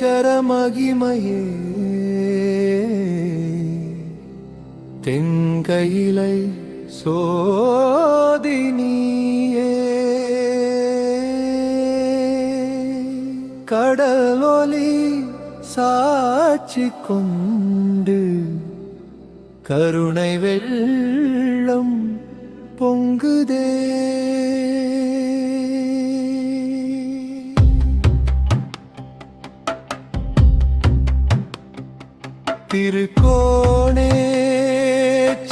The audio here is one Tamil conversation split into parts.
திருக்கோணேச்சரமகிமையே தென்கையிலை சோதினியே கடலொலி சாட்சி கொண்டு கருணை வெள்ளம் பொங்குதே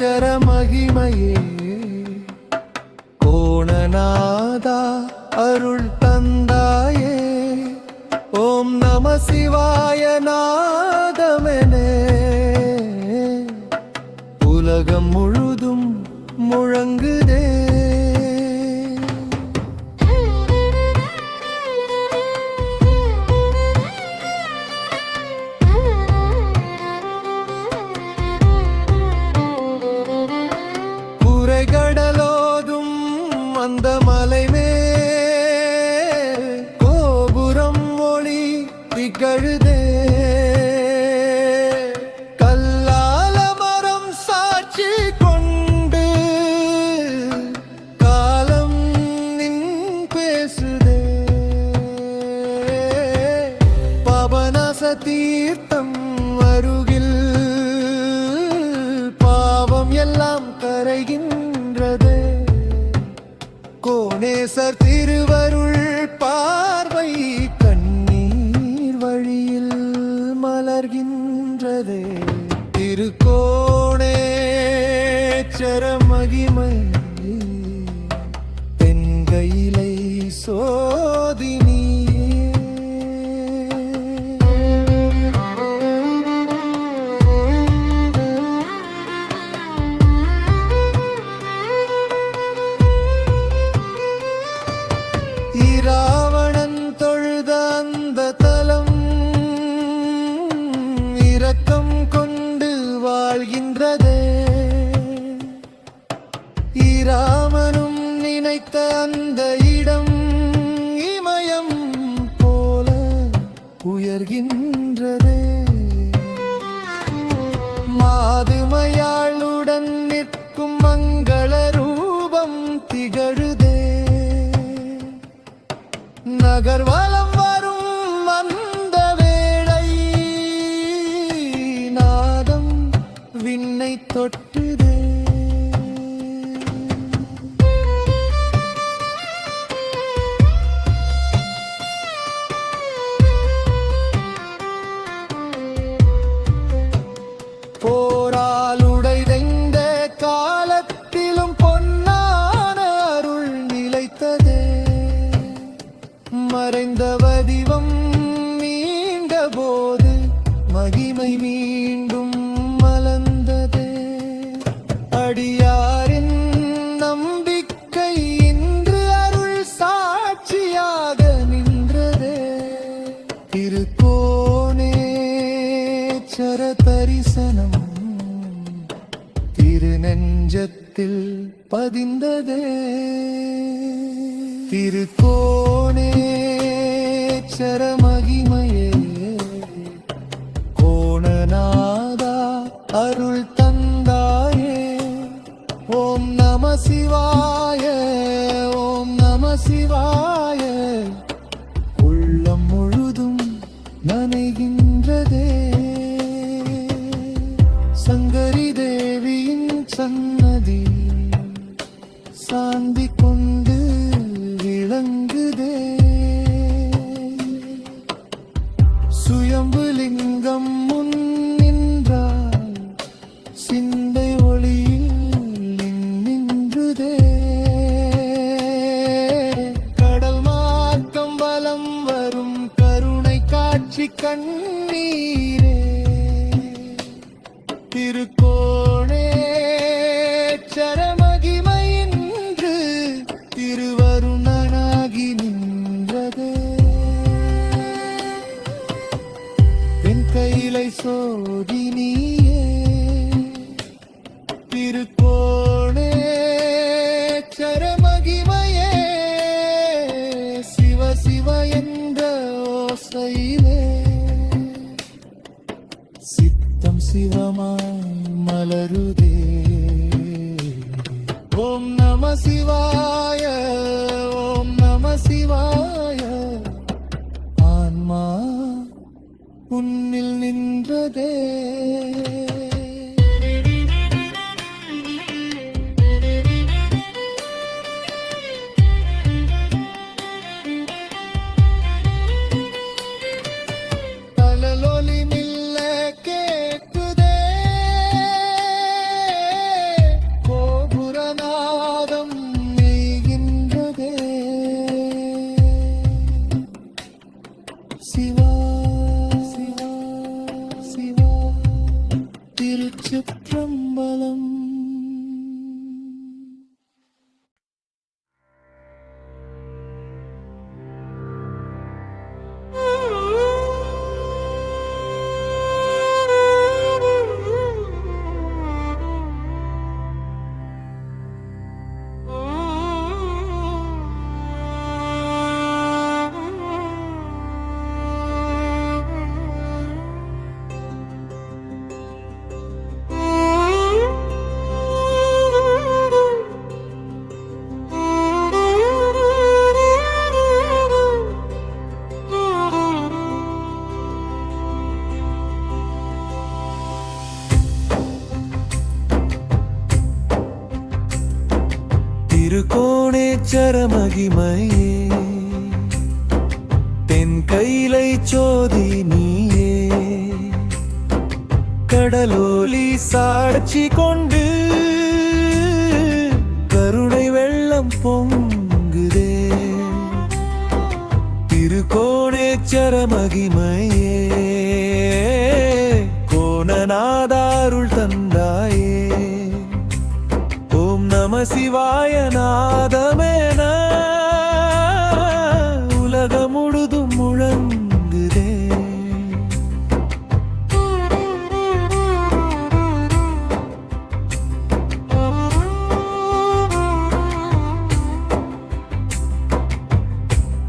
திருக்கோணேச்சரமகிமையே கோணநாதா அருள் தந்தாயே ஓம் நம சிவாய நாதமெனே உலகம் முழுதும் முழங்குதே கடலோதும் அந்த மலைமே கோபுரம் ஒளி திகழுதே கல்லால மரம் சாட்சி கொண்டு காலம் நின் பேசுதே பாபநாச தீர்த்தம் அருகில் பாவம் எல்லாம் கரைகின்றதே கோணேசர் திருவருள் பார்வை கண்ணீர் வழியில் மலர்கின்றதே திருக்கோணேச்சரமகிமை தென்கையிலை சோதினி இராவணன் தொழுத அந்த தலம் இரக்கம் கொண்டு வாழ்கின்றதே இராமனும் நினைத்த அந்த இடம் இமயம் போல உயர்கின்றதே மாதுமையாளுடன் நிற்கும் மங்கள ரூபம் திகழுதே நகர்வலம் வரும் அந்த வேளை நாதம் விண்ணை தொட்டுதே போரால் உடைந்த காலத்திலும் பொன்னான அருள் நிலைத்ததே மறைந்த வடிவம் மீண்ட போது மகிமை மீண்டும் மலர்ந்ததே அடியாரின் நம்பிக்கை இன்று அருள் சாட்சியாக நின்றதே திருக்கோணேச்சர தரிசனம் திருநெஞ்சத்தில் பதிந்ததே திருக்கோணேச்சரமகிமையே கோணநாதா அருள் தந்தாயே ஓம் நம சிவாய ஓம் நம சிவாய உள்ளம் முழுதும் நனைகின்றதே சங்கரி தேவியின் சன்னதி சாந்தி கொண்டு விளங்குதே சுயம்புலிங்கம் முன் நின்றால் சிந்தை ஒளியில் நின்றுதே கடல் மார்க்கம் வலம் வரும் கருணை காட்சி கண்ணீரே திருக்கோணேச்சரமகிமை என்று திருவருணனாகி நின்றதே தென்கையிலை சோதினியே திருக்கோணேச்சரமகிமையே சிவ பார்வையிலே சித்தம் சிவமாய் மலருதே. ஓம் நம சிவாய, ஓம் நம சிவாய. ஆன்மா உன்னில் நின்றதே. தலலொலி மில்ல கேட்குதே, கோபுரநாதம் நெய்கின்றதே. சிவா சிவா சிவா திருச்சிற்றம்பலம். திருக்கோணேச்சர மகிமையே, தென் கைலை சோதி நீயே. கடலோலி சாட்சி கொண்டு கருணை வெள்ளம் பொங்குதே. திருக்கோணேச்சர மகிமையே, கோணநாதாருள் தந்தாயே. ஓம் நம சிவாய நாதமேன உலகம் முழுதும் முழங்குதே.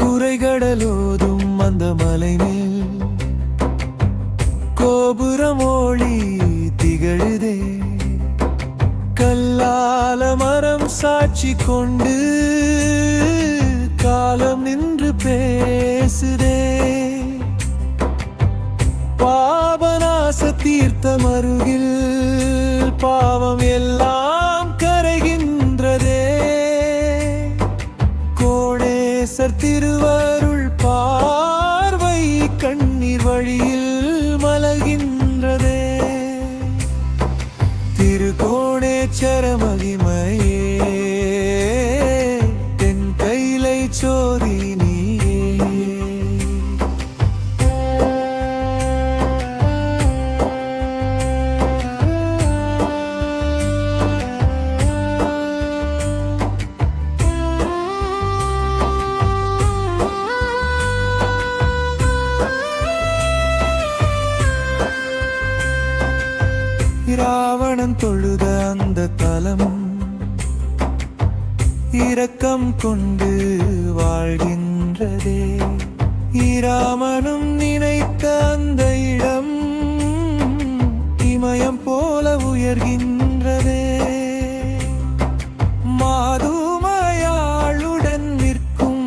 குறைகடலோதும் அந்த மலை மேல் கோபுரமோழி திகழுதே. கல்லால மரம் சாட்சி கொண்டு காலம் நின்று பேசுதே. பாபநாச தீர்த்தம் அருகில் பாவம் எல்லாம் கரைகின்றதே. கோணேசர் திருவருள் பார்வை கண்ணீர் வழியில் மலகின்றதே. திருக்கோணேச்சர மகிமையே, தென் கைலை சோதி நீயே. ராவணன் தொழுத அந்த தலம் இரக்கம் கொண்டு வாழ்கின்றதே. இராமனும் நினைத்த அந்த இடம் இமயம் போல உயர்கின்றதே. மாதுமையாளுடன் நிற்கும்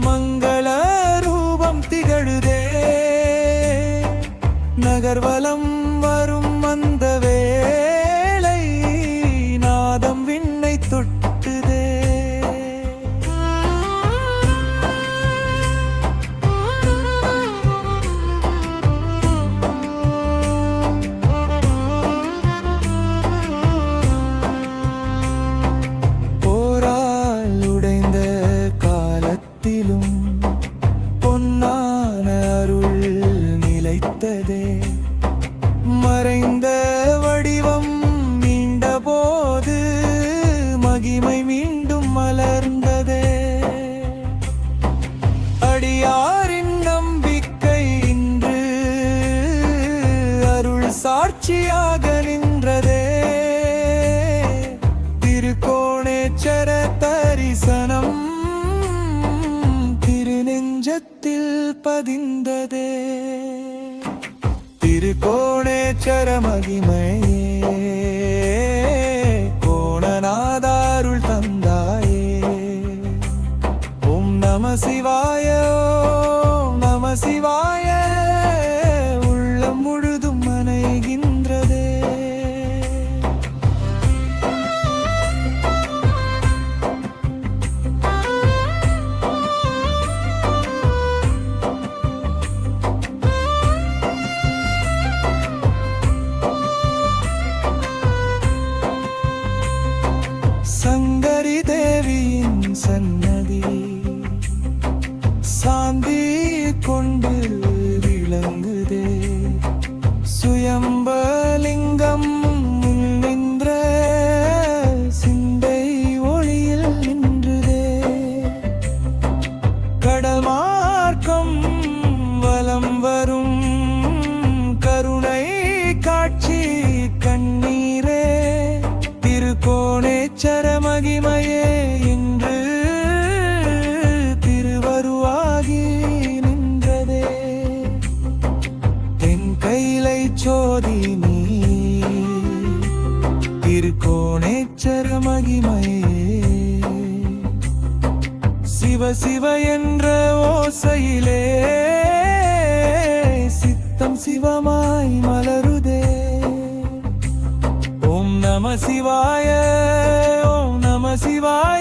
மங்கள ரூபம் திகழுதே. நகர்வலம் வரும் அந்த வேளை நாதம் விண்ணை தொட்டுதே. போரால் உடைந்த காலத்திலும் பொன்னான அருள் நிலைத்ததே. மறைந்த வடிவம் மீண்ட போது மகிமை மீண்டும் மலர்ந்ததே. அடியாரின் நம்பிக்கை இன்று அருள் சாட்சியாக நின்றதே. திருக்கோணேச்சர தரிசனம் திருநெஞ்சத்தில் பதிந்ததே. திருக்கோணேச்சர மகிமையே, கோணநாதாருள் தந்தாயே. ஓம் நம சிவாய, ஓம் நம சிவாய, உள்ளம் முழுதும் மனைகின்றதே. சங்கரி தேவியின் சன்னதி சாந்தி கொண்டு விளங்குதே. சுயம்பலிங்கம் நின்ற சிந்தை ஒளியில் நின்றுதே. கடல் மார்க்கம் வலம் வரும் கருணை காட்சி கண்ணீரே. திருக்கோணேச்சர மகிமையே இன்று திருவருவாகி நின்றதே. தென் கைலை சோதி நீ திருக்கோணேச்சர மகிமையே. சிவ சிவ என்ற ஓசையிலே சித்தம் சிவமாய் மலருதே. ஓம் நம சிவாய, ஓம் நம சிவாய.